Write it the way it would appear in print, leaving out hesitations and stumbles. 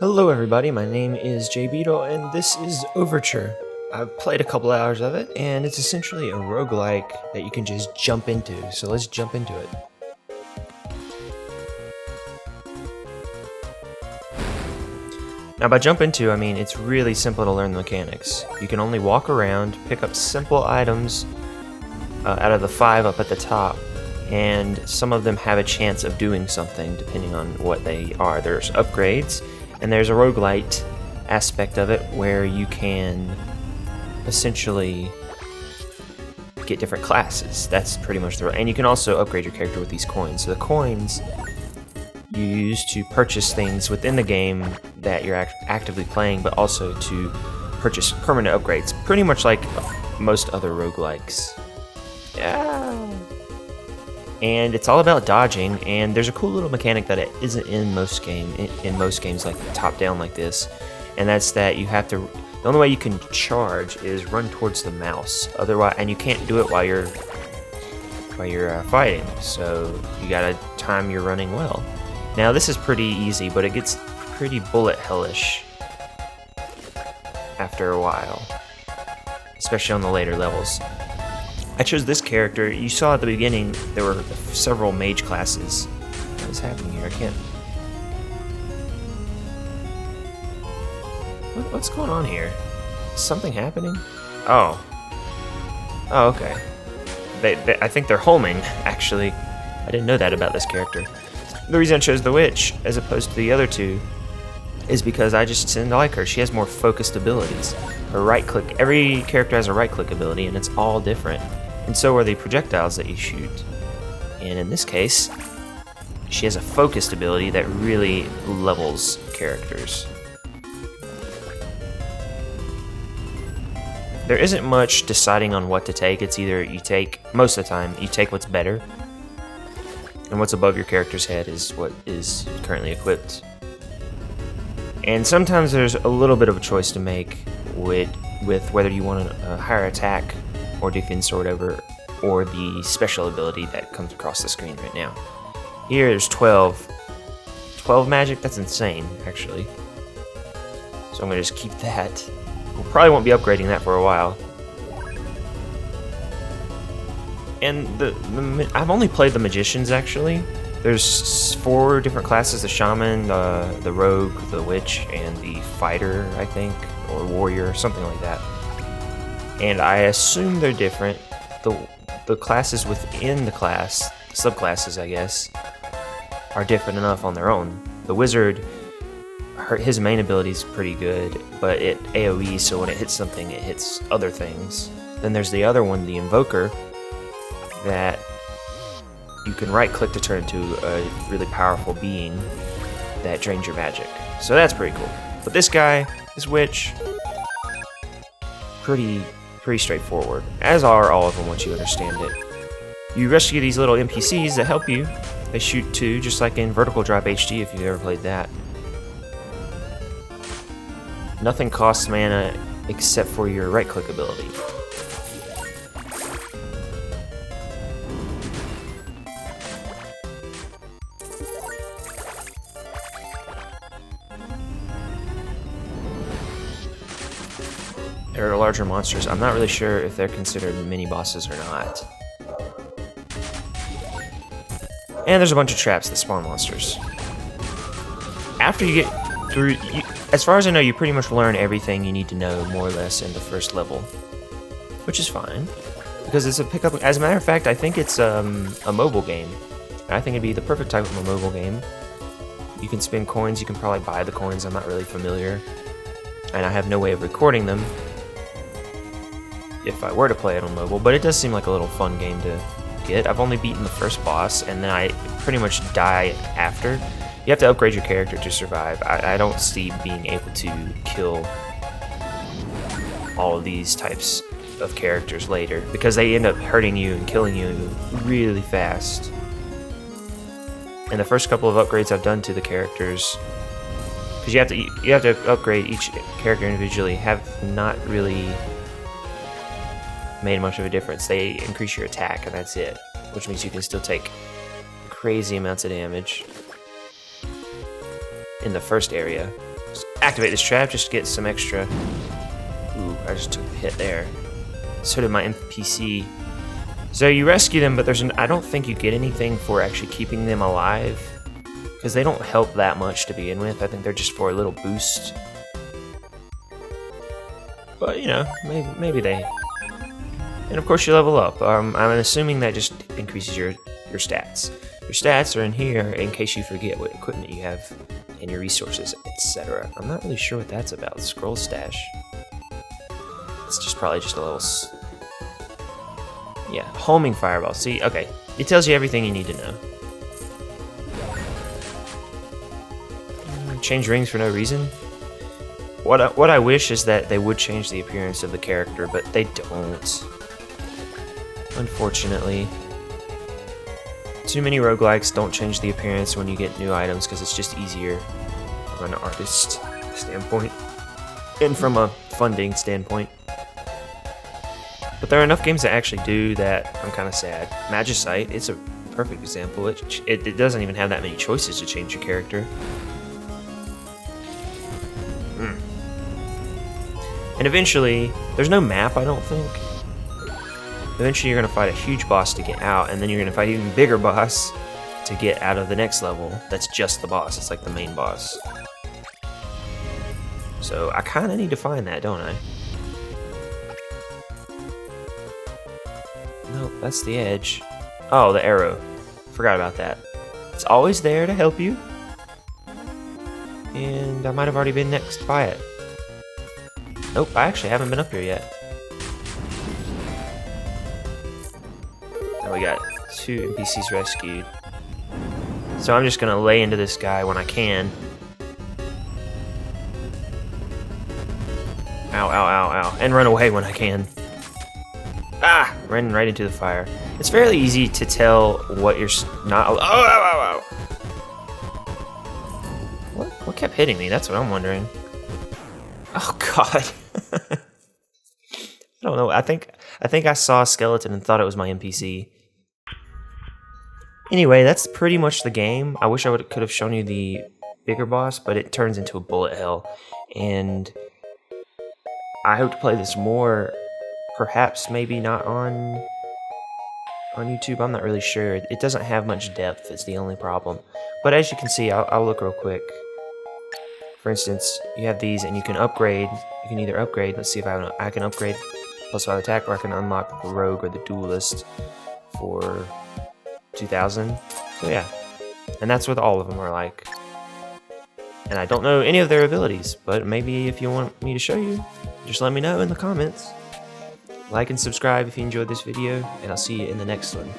Hello everybody, my name is Jay Beetle and this is Overture. I've played a couple hours of it and it's essentially a roguelike that you can just jump into, so let's jump into it. Now by jump into, I mean it's really simple to learn the mechanics. You can only walk around, pick up simple items out of the 5 up at the top, and some of them have a chance of doing something depending on what they are. There's upgrades, and there's a roguelite aspect of it where you can essentially get different classes. That's pretty much and you can also upgrade your character with these coins. So the coins you use to purchase things within the game that you're actively playing, but also to purchase permanent upgrades, pretty much like most other roguelikes. Yeah. And it's all about dodging, and there's a cool little mechanic that it isn't in most games like top down like this, and that's that you have to, the only way you can charge is run towards the mouse, otherwise, and you can't do it while you're fighting, so you gotta time your running well. Now this is pretty easy, but it gets pretty bullet hellish after a while, especially on the later levels. I chose this character. You saw at the beginning there were several mage classes. What is happening here? I can't... What's going on here? Is something happening? Oh. Oh, okay. I think they're homing, actually. I didn't know that about this character. The reason I chose the witch as opposed to the other two is because I just tend to like her. She has more focused abilities. Her right click, every character has a right click ability, and it's all different. And so are the projectiles that you shoot. And in this case, she has a focused ability that really levels characters. There isn't much deciding on what to take. It's either you take, most of the time, you take what's better, and what's above your character's head is what is currently equipped. And sometimes there's a little bit of a choice to make with whether you want a higher attack or defense or whatever, or the special ability that comes across the screen right now. Here there's 12 magic. That's insane, actually. So I'm gonna just keep that. We probably won't be upgrading that for a while. And I've only played the magicians, actually. There's 4 different classes: the shaman, the rogue, the witch, and the fighter, I think, or warrior, something like that. And I assume they're different. The classes within the class, the subclasses, I guess, are different enough on their own. The wizard, his main ability is pretty good, but it AoE, so when it hits something, it hits other things. Then there's the other one, the invoker, that you can right-click to turn into a really powerful being that drains your magic. So that's pretty cool. But this guy, this witch, pretty straightforward, as are all of them once you understand it. You rescue these little NPCs that help you. They shoot too, just like in Vertical Drop HD if you've ever played that. Nothing costs mana except for your right-click ability. There are larger monsters. I'm not really sure if they're considered mini-bosses or not. And there's a bunch of traps that spawn monsters. After you get through... as far as I know, you pretty much learn everything you need to know, more or less, in the first level. Which is fine. Because it's a pickup... As a matter of fact, I think it's a mobile game. And I think it'd be the perfect type of a mobile game. You can spend coins. You can probably buy the coins. I'm not really familiar. And I have no way of recording them if I were to play it on mobile, but it does seem like a little fun game to get. I've only beaten the first boss, and then I pretty much die after. You have to upgrade your character to survive. I don't see being able to kill all of these types of characters later, because they end up hurting you and killing you really fast. And the first couple of upgrades I've done to the characters, because you have to upgrade each character individually, have not really made much of a difference. They increase your attack, and that's it, which means you can still take crazy amounts of damage in the first area. Just activate this trap just to get some extra. Ooh, I just took a hit there. So did my NPC. So you rescue them, but I don't think you get anything for actually keeping them alive, because they don't help that much to begin with. I think they're just for a little boost. But you know, maybe they. And of course you level up. I'm assuming that just increases your stats. Your stats are in here in case you forget what equipment you have and your resources, etc. I'm not really sure what that's about. Scroll stash. It's just probably just a little. Yeah, homing fireball. See, okay, it tells you everything you need to know. Change rings for no reason. What I wish is that they would change the appearance of the character, but they don't. Unfortunately. Too many roguelikes don't change the appearance when you get new items because it's just easier from an artist standpoint and from a funding standpoint. But there are enough games that actually do that I'm kind of sad. Magicite, it's a perfect example. It doesn't even have that many choices to change your character. And eventually, there's no map, I don't think. Eventually you're going to fight a huge boss to get out, and then you're going to fight an even bigger boss to get out of the next level. That's just the boss, it's like the main boss. So I kind of need to find that, don't I? Nope, that's the edge. Oh, the arrow. Forgot about that. It's always there to help you. And I might have already been next by it. Nope, I actually haven't been up here yet. Now we got 2 NPCs rescued. So I'm just gonna lay into this guy when I can. Ow, ow, ow, ow. And run away when I can. Ah! Ran right into the fire. It's fairly easy to tell what you're not. Oh, ow, ow, ow. What kept hitting me? That's what I'm wondering. Oh god. I don't know. I think I saw a skeleton and thought it was my NPC. Anyway, that's pretty much the game. I wish I could have shown you the bigger boss, but it turns into a bullet hell. And I hope to play this more. Perhaps, maybe not on YouTube. I'm not really sure. It doesn't have much depth. It's the only problem. But as you can see, I'll look real quick. For instance, you have these, and you can upgrade. You can either upgrade. Let's see if I can upgrade +5 attack, or I can unlock the rogue or the duelist for 2,000. So yeah, and that's what all of them are like. And I don't know any of their abilities, but maybe if you want me to show you, just let me know in the comments. Like and subscribe if you enjoyed this video, and I'll see you in the next one.